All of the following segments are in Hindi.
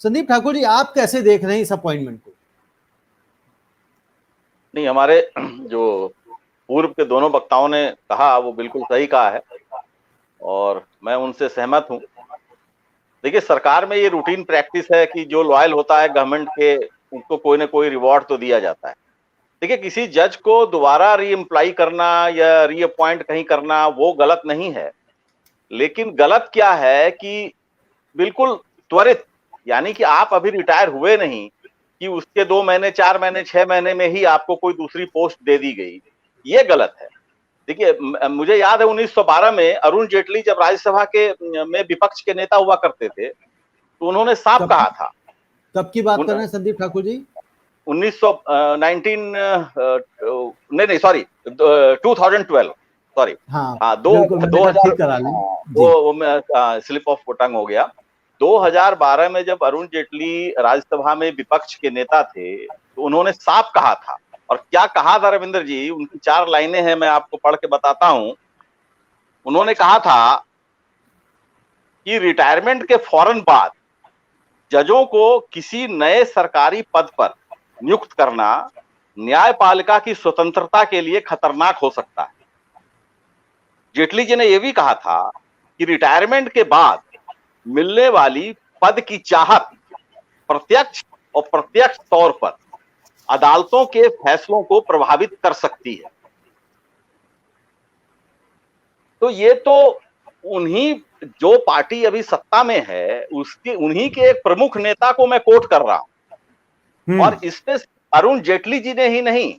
संदीप ठाकुर जी, आप कैसे देख रहे हैं इस अपॉइंटमेंट को? नहीं, हमारे जो पूर्व के दोनों वक्ताओं ने कहा वो बिल्कुल सही कहा है और मैं उनसे सहमत हूं। देखिए, सरकार में ये रूटीन प्रैक्टिस है कि जो लॉयल होता है गवर्नमेंट के, उनको कोई ना कोई रिवॉर्ड तो दिया जाता है। देखिए, किसी जज को दोबारा री एम्प्लॉय करना या रीअपॉइंट कहीं करना वो गलत नहीं है, लेकिन गलत क्या है कि बिल्कुल त्वरित, यानी कि आप अभी रिटायर हुए नहीं कि उसके 2 महीने, 4 महीने, 6 महीने में ही आपको कोई दूसरी पोस्ट दे दी गई, ये गलत है। देखिए, मुझे याद है 1912 में अरुण जेटली जब राज्यसभा के में विपक्ष के नेता हुआ करते थे, तो उन्होंने साफ कहा था। कब की बात कर रहे हैं संदीप ठाकुर जी? 2012, सॉरी। हाँ, हाँ, ठीक करा लें। स्लिप ऑफ टंग हो गया। 2012 में जब अरुण जेटली राज्यसभा में विपक्ष के नेता थे, तो उन्होंने साफ कहा था। और क्या कहा था रविंद्र जी, उनकी 4 लाइनें हैं, मैं आपको पढ़ के बताता हूं। उन्होंने कहा था कि रिटायरमेंट के फौरन बाद जजों को किसी नए सरकारी पद पर नियुक्त करना न्यायपालिका की स्वतंत्रता के लिए खतरनाक हो सकता है। जेटली जी ने यह भी कहा था कि रिटायरमेंट के बाद मिलने वाली पद की चाहत प्रत्यक्ष और प्रत्यक्ष तौर पर अदालतों के फैसलों को प्रभावित कर सकती है। तो ये तो उन्हीं, जो पार्टी अभी सत्ता में है उसके, उन्हीं के एक प्रमुख नेता को मैं कोट कर रहा हूं। और इसमें अरुण जेटली जी ने ही नहीं,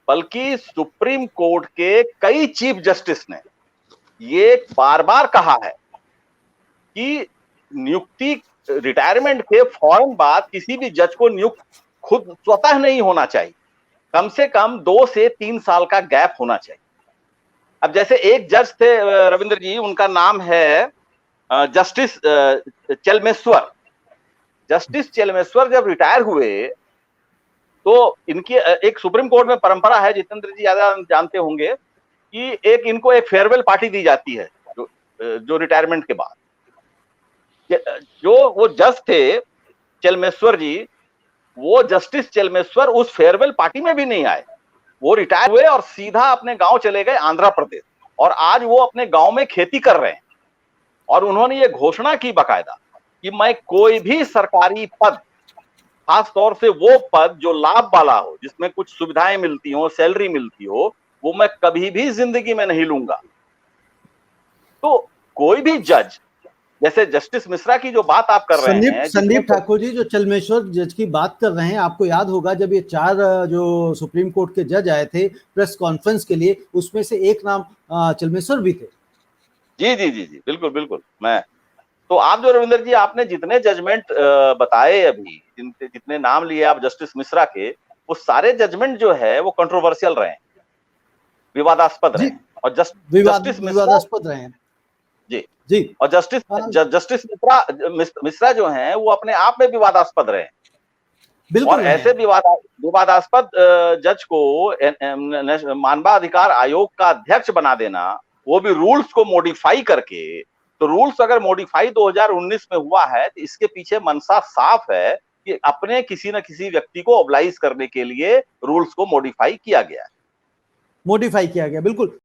बल्कि सुप्रीम कोर्ट के कई चीफ जस्टिस ने ये बार बार कहा है कि नियुक्ति, रिटायरमेंट के फौरन बाद किसी भी जज को नियुक्त खुद स्वतः नहीं होना चाहिए। कम से कम 2 से 3 साल का गैप होना चाहिए। अब जैसे एक जज थे रविंद्र जी, उनका नाम है जस्टिस चेलमेश्वर। जस्टिस चेलमेश्वर जब रिटायर हुए तो इनकी एक सुप्रीम कोर्ट में परंपरा है, जितेंद्र जी ज्यादा जानते होंगे, कि इनको एक फेयरवेल पार्टी दी जाती है जो रिटायरमेंट के बाद। जो वो जज थे चेलमेश्वर जी, वो जस्टिस चेलमेश्वर उस फेयरवेल पार्टी में भी नहीं आए। वो रिटायर हुए और सीधा अपने गांव चले गए आंध्र प्रदेश, और आज वो अपने गांव में खेती कर रहे हैं। और उन्होंने ये घोषणा की बाकायदा कि मैं कोई भी सरकारी पद, खास तौर से वो पद जो लाभ वाला हो, जिसमें कुछ सुविधाएं मिलती हो, सैलरी मिलती हो, वो मैं कभी भी जिंदगी में नहीं लूंगा। तो कोई भी जज, जैसे जस्टिस मिश्रा की जो बात आप कर रहे हैं, संदीप ठाकुर जी, जो चेलमेश्वर जज की बात कर रहे हैं, आपको याद होगा जब ये 4 जो सुप्रीम कोर्ट के जज आए थे प्रेस कॉन्फ्रेंस के लिए, उसमें से एक नाम चेलमेश्वर भी थे। जी जी जी जी, बिल्कुल बिल्कुल। मैं तो आप जो रविंद्र जी, आपने जितने जजमेंट बताए अभी, जितने नाम लिए आप जस्टिस मिश्रा के, वो सारे जजमेंट जो है वो कंट्रोवर्शियल रहे, विवादास्पद रहे। और जस्टिस विवादास्पद रहे हैं जी जी। और जस्टिस मिश्रा जो हैं वो अपने आप में विवादास्पद रहे। और ऐसे विवादास्पद जज को मानवाधिकार आयोग का अध्यक्ष बना देना, वो भी रूल्स को मॉडिफाई करके। तो रूल्स अगर मॉडिफाई 2019 में हुआ है, तो इसके पीछे मंशा साफ है कि अपने किसी न किसी व्यक्ति को ऑब्लाइज करने के लिए रूल्स को मॉडिफाई किया गया है। बिल्कुल।